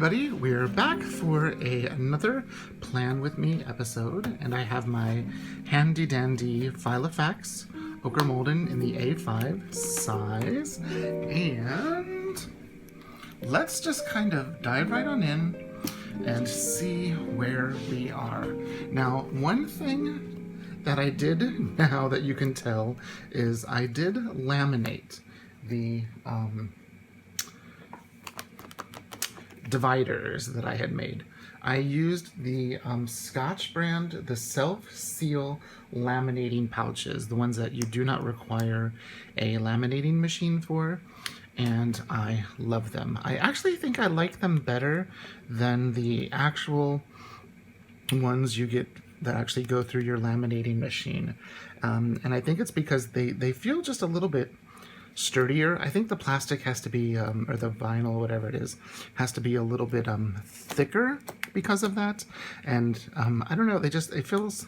everybody, we're back for another Plan With Me episode, and I have my handy dandy Filofax Ochre Malden in the A5 size, and let's just kind of dive right on in and see where we are. Now, one thing that I did, now that you can tell, is I did laminate the dividers that I had made. I used the Scotch brand, the self-seal laminating pouches, the ones that you do not require a laminating machine for, and I love them. I actually think I like them better than the actual ones you get that actually go through your laminating machine. And I think it's because they feel just a little bit sturdier. I think the plastic has to be, or the vinyl, whatever it is, has to be a little bit thicker because of that. And I don't know, it feels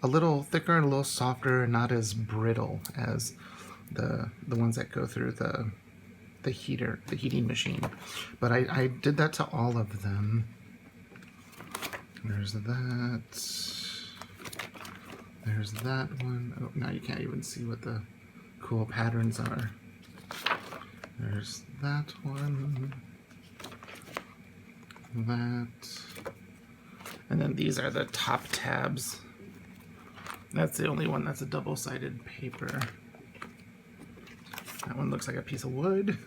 a little thicker and a little softer and not as brittle as the ones that go through the heating machine. But I did that to all of them. There's that. There's that one. Oh, now you can't even see what the cool patterns are. There's that one, that, and then these are the top tabs. That's the only one that's a double-sided paper. That one looks like a piece of wood.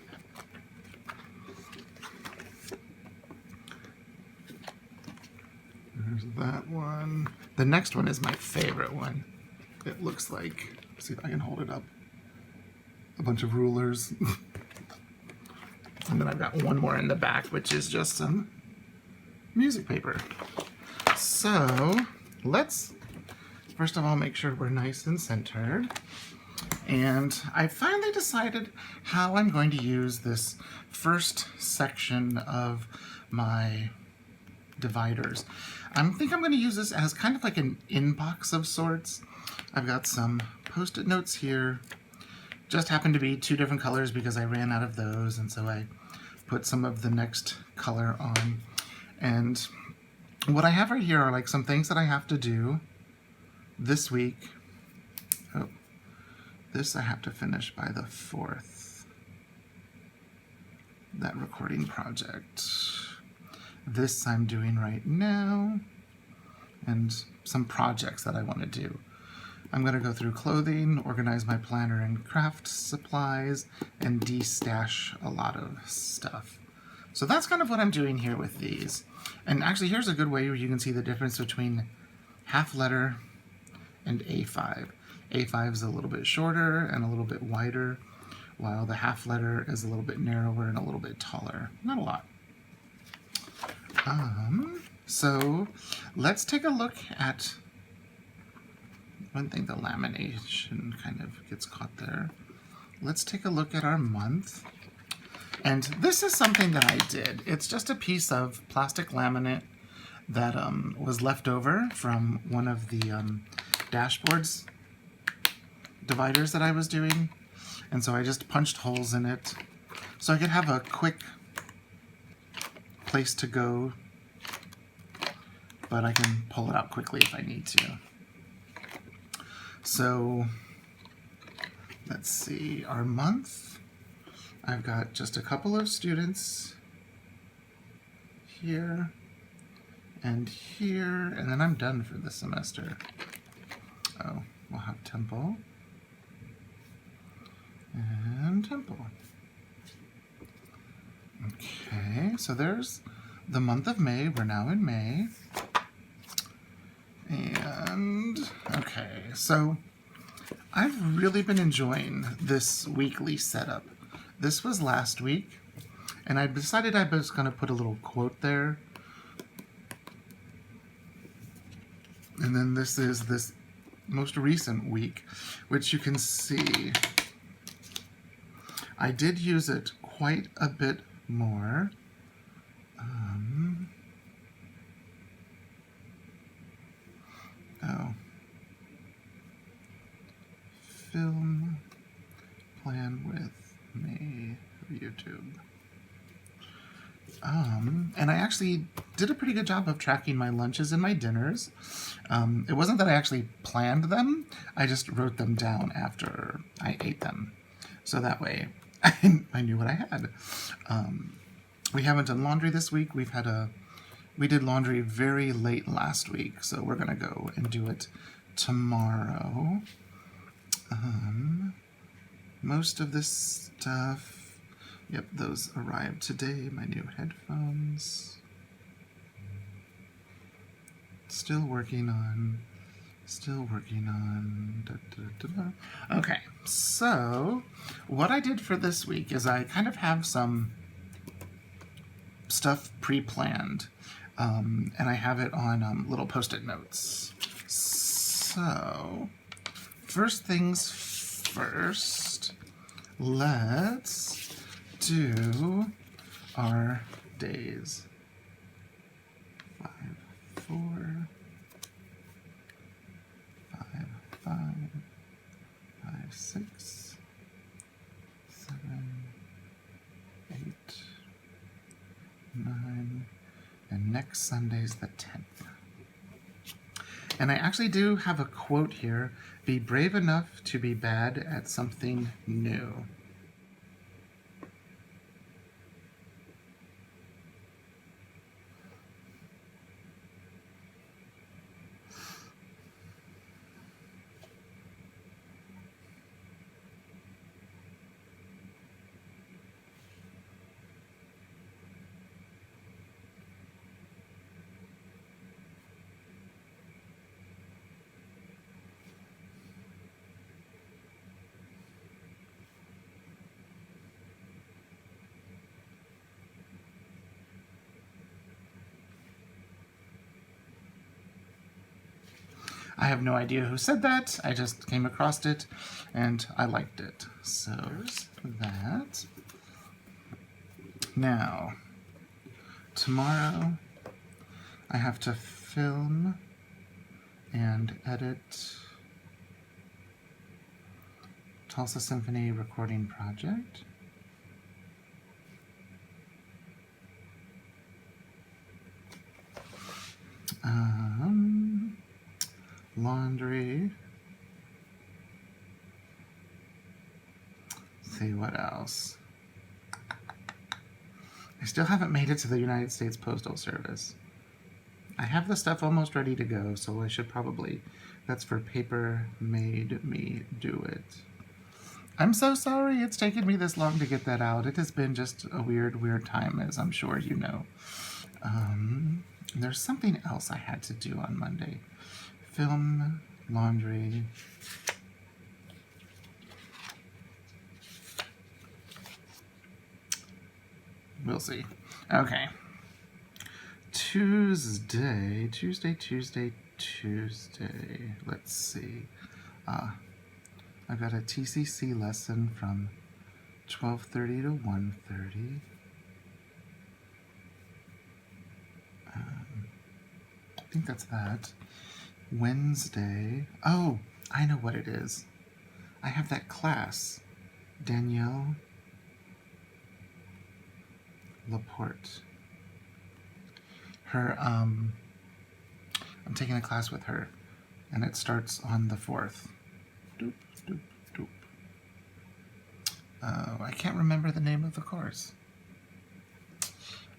There's that one. The next one is my favorite one. It looks like, see if I can hold it up, a bunch of rulers. And then I've got one more in the back, which is just some music paper. So let's first of all make sure we're nice and centered. And I finally decided how I'm going to use this first section of my dividers. I think I'm going to use this as kind of like an inbox of sorts. I've got some Post-it notes here. Just happened to be two different colors because I ran out of those, and so I put some of the next color on. And what I have right here are like some things that I have to do this week. Oh, this I have to finish by the 4th. That recording project. This I'm doing right now. And some projects that I want to do. I'm going to go through clothing, organize my planner and craft supplies, and de-stash a lot of stuff. So that's kind of what I'm doing here with these. And actually, here's a good way where you can see the difference between half letter and A5. A5 is a little bit shorter and a little bit wider, while the half letter is a little bit narrower and a little bit taller. Not a lot. So let's take a look at one thing, the lamination kind of gets caught there. Let's take a look at our month. And this is something that I did. It's just a piece of plastic laminate that was left over from one of the dashboards dividers that I was doing. And so I just punched holes in it so I could have a quick place to go, but I can pull it out quickly if I need to. So let's see, our month, I've got just a couple of students here and here, and then I'm done for the semester. Oh, we'll have Temple and Temple. Okay, so there's the month of May. We're now in May. And, okay, so I've really been enjoying this weekly setup. This was last week, and I decided I was going to put a little quote there. And then this is this most recent week, which you can see. I did use it quite a bit more. Film Plan With Me YouTube. And I actually did a pretty good job of tracking my lunches and my dinners. It wasn't that I actually planned them, I just wrote them down after I ate them. So that way I knew what I had. We haven't done laundry this week. We did laundry very late last week, so we're gonna go and do it tomorrow. Most of this stuff, yep, those arrived today. My new headphones. Still working on. Da, da, da, da. Okay, so what I did for this week is I kind of have some stuff pre-planned, and I have it on little post-it notes. So, first things first, let's do our days. 5, 4, 5, 5, 5, 6, 7, 8, 9, and next Sunday's the 10th. And I actually do have a quote here: be brave enough to be bad at something new. I have no idea who said that. I just came across it, and I liked it. So there's that. Now, tomorrow, I have to film and edit Tulsa Symphony recording project. Laundry. Let's see what else. I still haven't made it to the United States Postal Service. I have the stuff almost ready to go, so I should probably. That's for Paper Made Me Do It. I'm so sorry it's taken me this long to get that out. It has been just a weird time, as I'm sure you know. There's something else I had to do on Monday. Film, laundry. We'll see. Okay. Tuesday. Let's see. I've got a TCC lesson from 12:30 to 1:30. I think that's that. Wednesday. Oh, I know what it is. I have that class. Danielle Laporte. Her, I'm taking a class with her, and it starts on the 4th. Doop, doop, doop. I can't remember the name of the course.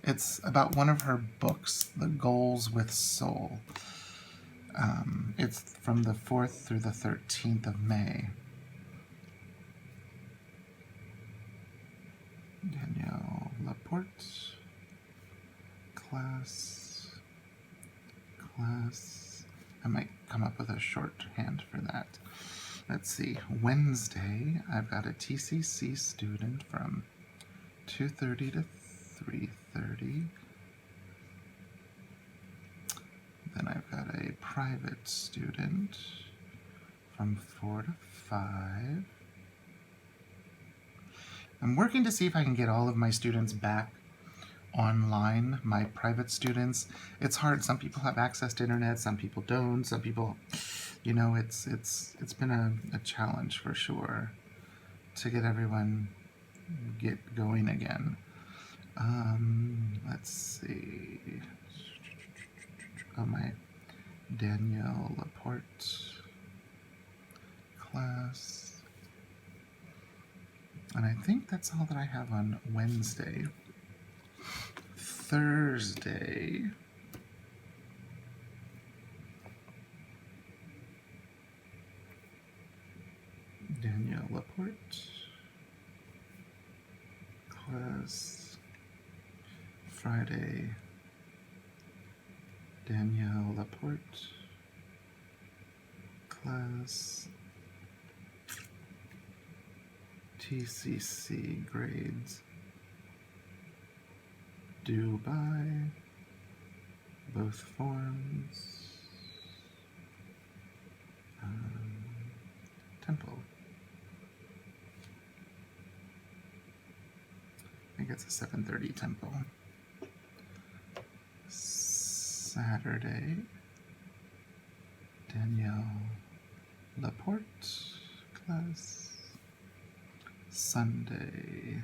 It's about one of her books, The Goals with Soul. It's from the 4th through the 13th of May. Danielle Laporte. Class. I might come up with a shorthand for that. Let's see. Wednesday, I've got a TCC student from 2:30 to 3:30. Then I've got a private student from 4 to 5. I'm working to see if I can get all of my students back online, my private students. It's hard. Some people have access to internet, some people don't. Some people, you know, it's been a challenge for sure to get everyone get going again. Let's see. Oh, my Danielle Laporte class. And I think that's all that I have on Wednesday. Thursday. Danielle Laporte class. Friday. Danielle Laporte class. TCC grades due by both forms. Tempo. I think it's a 7:30 tempo. Saturday, Danielle Laporte class. Sunday,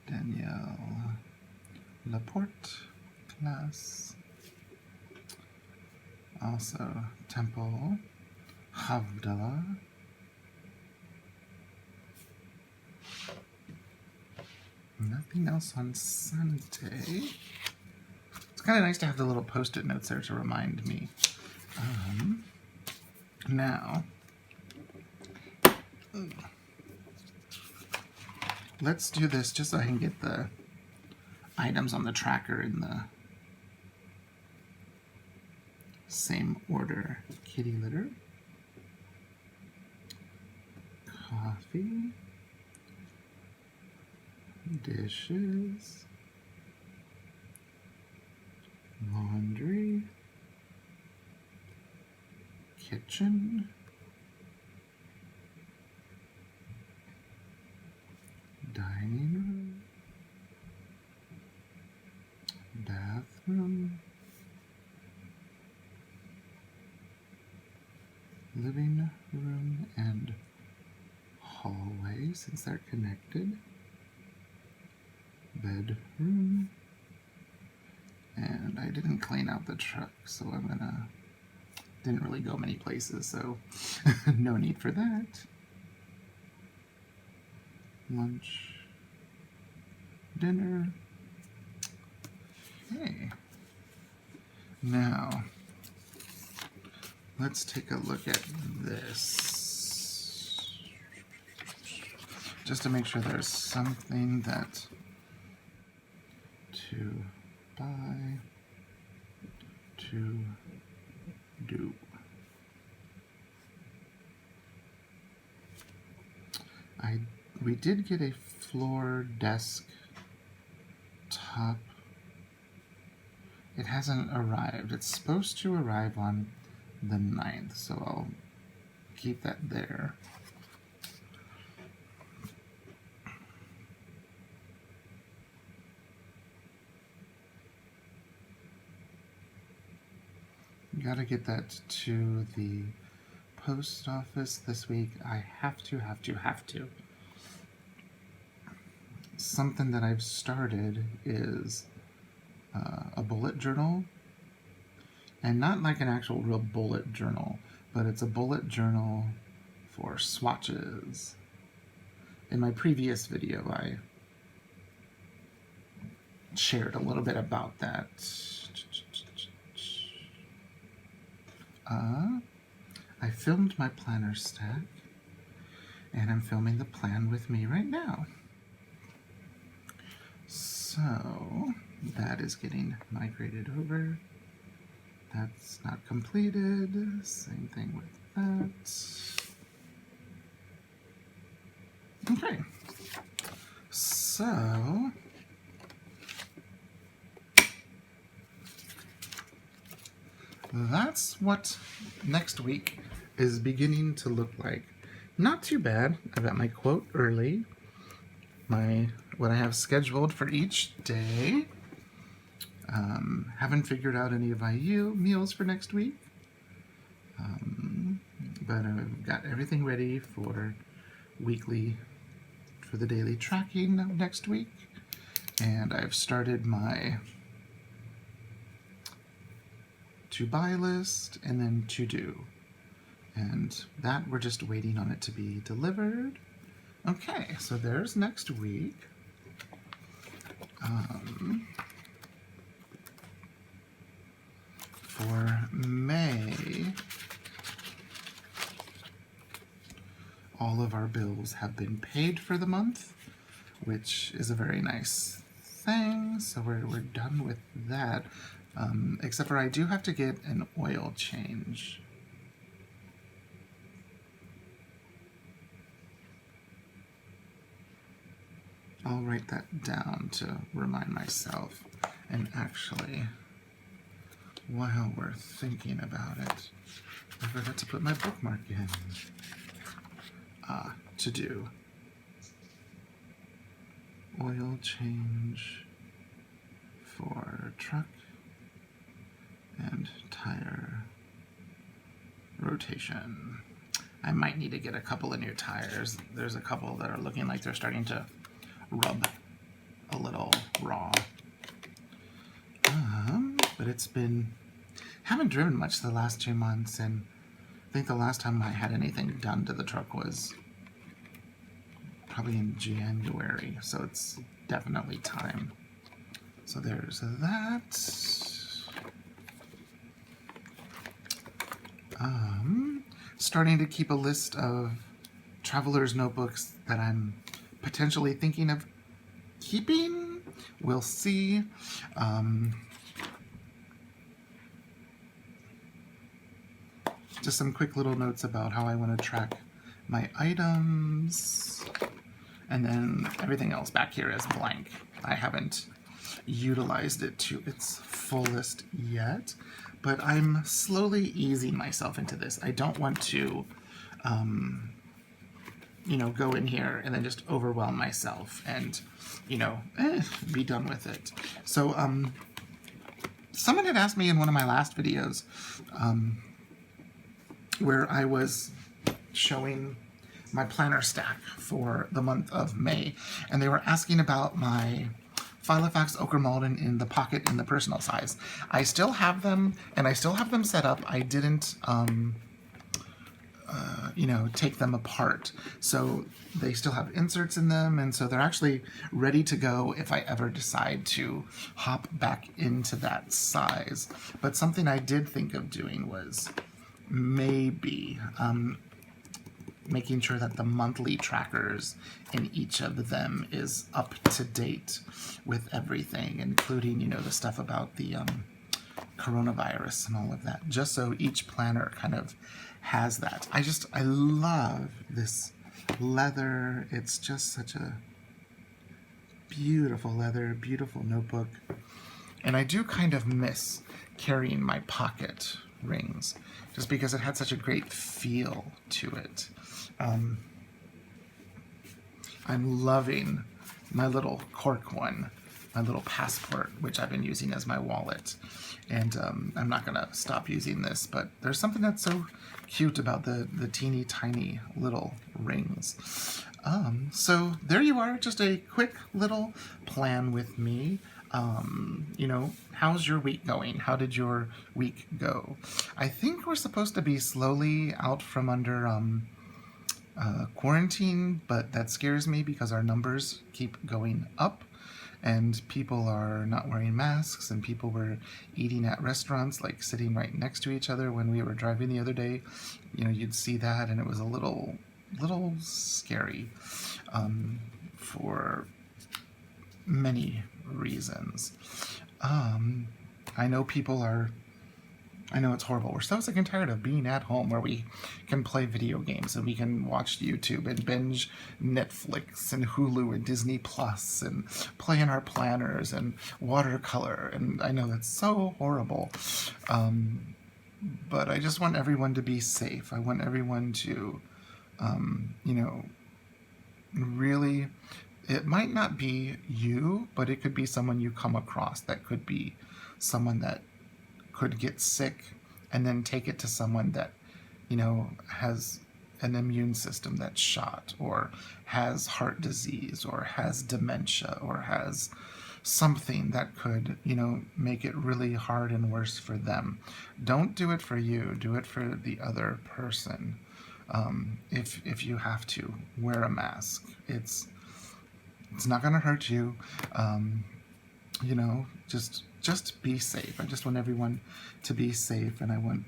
Danielle Laporte class. Also, tempo, Havdalah. Nothing else on Sunday. It's kind of nice to have the little post-it notes there to remind me. Now, let's do this just so I can get the items on the tracker in the same order. Kitty litter, coffee, dishes, laundry, kitchen, dining room, bathroom, living room, and hallway, since they're connected, bedroom, and I didn't clean out the truck, so didn't really go many places, so no need for that. Lunch, dinner. Okay. Now, let's take a look at this. Just to make sure there's something that to buy, to do. We did get a floor desk top. It hasn't arrived. It's supposed to arrive on the 9th, so I'll keep that there. Gotta get that to the post office this week. I have to. Something that I've started is a bullet journal, and not like an actual real bullet journal, but it's a bullet journal for swatches. In my previous video, I shared a little bit about that. I filmed my planner stack, and I'm filming the plan with me right now. So that is getting migrated over. That's not completed. Same thing with that. Okay. So that's what next week is beginning to look like. Not too bad. I got my quote early. What I have scheduled for each day. Haven't figured out any of my meals for next week. But I've got everything ready for the daily tracking next week. And I've started my to buy list and then to do. And that we're just waiting on it to be delivered. Okay, so there's next week. For May, all of our bills have been paid for the month, which is a very nice thing. So we're done with that. Except for I do have to get an oil change. I'll write that down to remind myself. And actually, while we're thinking about it, I forgot to put my bookmark in. To do. Oil change for truck and tire rotation. I might need to get a couple of new tires. There's a couple that are looking like they're starting to rub a little raw. But it's been, haven't driven much the last 2 months, and I think the last time I had anything done to the truck was probably in January, so it's definitely time. So there's that. Starting to keep a list of traveler's notebooks that I'm potentially thinking of keeping. We'll see. Just some quick little notes about how I want to track my items. And then everything else back here is blank. I haven't utilized it to its fullest yet, but I'm slowly easing myself into this. I don't want to, go in here and then just overwhelm myself and, be done with it. So, someone had asked me in one of my last videos, where I was showing my planner stack for the month of May, and they were asking about my Filofax Ochre Malden in the pocket in the personal size. I still have them, and I still have them set up. I didn't, take them apart. So they still have inserts in them, and so they're actually ready to go if I ever decide to hop back into that size. But something I did think of doing was maybe making sure that the monthly trackers in each of them is up to date with everything, including, the stuff about the coronavirus and all of that, just so each planner kind of has that. I love this leather. It's just such a beautiful leather, beautiful notebook. And I do kind of miss carrying my pocket rings, just because it had such a great feel to it. I'm loving my little cork one, my little passport, which I've been using as my wallet. And I'm not going to stop using this, but there's something that's so cute about the teeny tiny little rings. So there you are, just a quick little plan with me. How's your week going? How did your week go? I think we're supposed to be slowly out from under quarantine, but that scares me because our numbers keep going up, and people are not wearing masks, and people were eating at restaurants, like sitting right next to each other. When we were driving the other day, you'd see that, and it was a little scary for many reasons. I know it's horrible. We're so sick and tired of being at home where we can play video games and we can watch YouTube and binge Netflix and Hulu and Disney Plus and play in our planners and watercolor. And I know that's so horrible. But I just want everyone to be safe. I want everyone to, really, it might not be you, but it could be someone you come across that could be someone that could get sick and then take it to someone that, has an immune system that's shot, or has heart disease, or has dementia, or has something that could, make it really hard and worse for them. Don't do it for you. Do it for the other person. If you have to, wear a mask. It's not going to hurt you. Just be safe. I just want everyone to be safe, and I want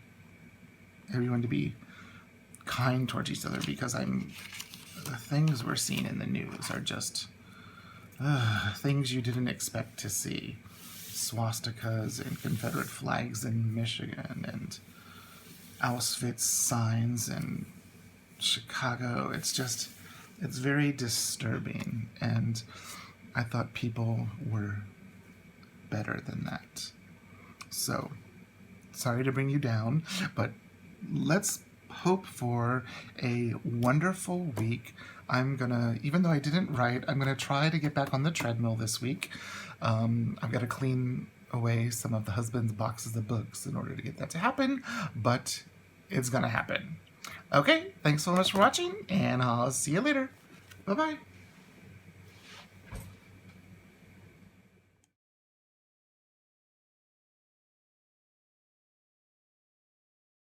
everyone to be kind towards each other, because the things we're seeing in the news are just things you didn't expect to see. Swastikas and Confederate flags in Michigan, and Auschwitz signs in Chicago. It's very disturbing, and I thought people were better than that. So, sorry to bring you down, but let's hope for a wonderful week. Even though I didn't write, I'm gonna try to get back on the treadmill this week. I've got to clean away some of the husband's boxes of books in order to get that to happen, but it's gonna happen. Okay, thanks so much for watching, and I'll see you later. Bye-bye.